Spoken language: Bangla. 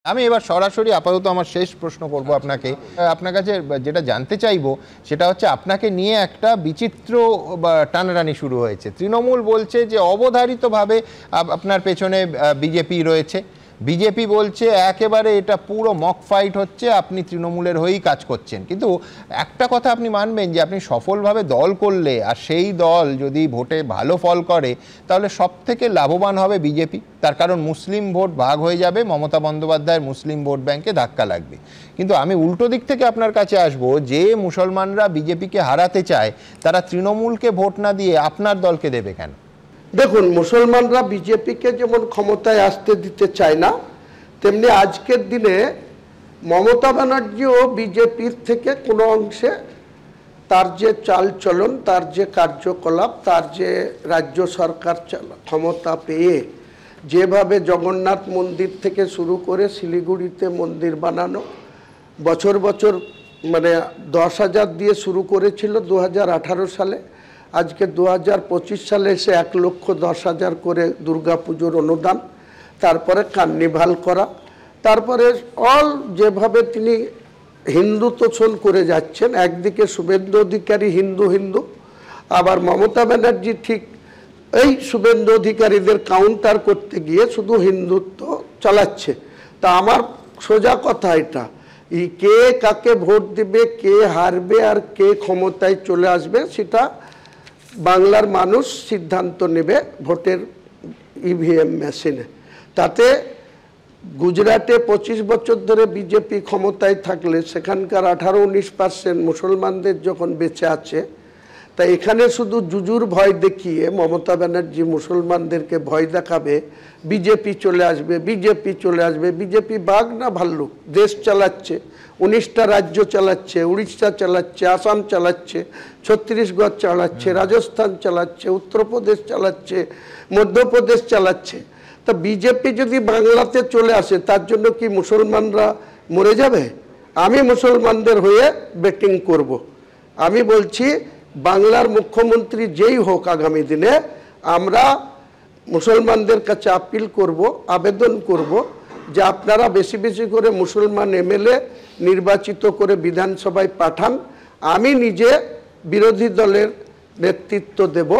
আমি এবার সরাসরি আপাতত আমার শেষ প্রশ্ন করব আপনাকে, আপনার কাছে যেটা জানতে চাইবো সেটা হচ্ছে আপনাকে নিয়ে একটা বিচিত্র টানাটানি শুরু হয়েছে। তৃণমূল বলছে যে অবধারিতভাবে আপনার পেছনে বিজেপি রয়েছে, বিজেপি বলছে একেবারে এটা পুরো মক ফাইট হচ্ছে, আপনি তৃণমূলের হয়েই কাজ করছেন। কিন্তু একটা কথা আপনি মানবেন যে আপনি সফলভাবে দল করলে আর সেই দল যদি ভোটে ভালো ফল করে তাহলে সব থেকে লাভবান হবে বিজেপি, তার কারণ মুসলিম ভোট ভাগ হয়ে যাবে, মমতা বন্দ্যোপাধ্যায়ের মুসলিম ভোট ব্যাংকে ধাক্কা লাগবে। কিন্তু আমি উল্টো দিক থেকে আপনার কাছে আসবো, যে মুসলমানরা বিজেপিকে হারাতে চায় তারা তৃণমূলকে ভোট না দিয়ে আপনার দলকে দেবে কেন? দেখুন, মুসলমানরা বিজেপিকে যেমন ক্ষমতায় আসতে দিতে চায় না, তেমনি আজকের দিনে মমতা ব্যানার্জিও বিজেপির থেকে কোনো অংশে তার যে চালচলন, তার যে কার্যকলাপ, তার যে রাজ্য সরকার ক্ষমতা পেয়ে যেভাবে জগন্নাথ মন্দির থেকে শুরু করে শিলিগুড়িতে মন্দির বানানো, বছর বছর মানে 10,000 দিয়ে শুরু করেছিল 2018 সালে, আজকে 2025 সালে এসে 1,10,000 করে দুর্গাপুজোর অনুদান, তারপরে কার্নিভাল করা, তারপরে অল যেভাবে তিনি হিন্দু তোষণ করে যাচ্ছেন। একদিকে শুভেন্দু অধিকারী হিন্দু হিন্দু, আবার মমতা ব্যানার্জি ঠিক এই শুভেন্দু অধিকারীদের কাউন্টার করতে গিয়ে শুধু হিন্দুত্ব চালাচ্ছে। তা আমার সোজা কথা, এটা কে কাকে ভোট দেবে, কে হারবে আর কে ক্ষমতায় চলে আসবে সেটা বাংলার মানুষ সিদ্ধান্ত নেবে ভোটের ইভিএম মেশিনে। তাতে গুজরাটে 25 বছর ধরে বিজেপি ক্ষমতায় থাকলে সেখানকার 18-19% মুসলমানদের যখন বেঁচে আছে, তা এখানে শুধু জুজুর ভয় দেখিয়ে মমতা ব্যানার্জি মুসলমানদেরকে ভয় দেখাবে, বিজেপি চলে আসবে, বিজেপি চলে আসবে। বিজেপি বাঘ না ভাল্লুক? দেশ চালাচ্ছে, 19টা রাজ্য চালাচ্ছে, উড়িষ্যা চালাচ্ছে, আসাম চালাচ্ছে, ছত্তিশগড় চালাচ্ছে, রাজস্থান চালাচ্ছে, উত্তরপ্রদেশ চালাচ্ছে, মধ্যপ্রদেশ চালাচ্ছে। তা বিজেপি যদি বাংলাতে চলে আসে তার জন্য কি মুসলমানরা মরে যাবে? আমি মুসলমানদের হয়ে ব্যাটিং করব। আমি বলছি, বাংলার মুখ্যমন্ত্রী যেই হোক আগামী দিনে, আমরা মুসলমানদের কাছে আপিল করব, আবেদন করব যে আপনারা বেশি বেশি করে মুসলমান এমএলএ নির্বাচিত করে বিধানসভায় পাঠান। আমি নিজে বিরোধী দলের নেতৃত্ব দেব।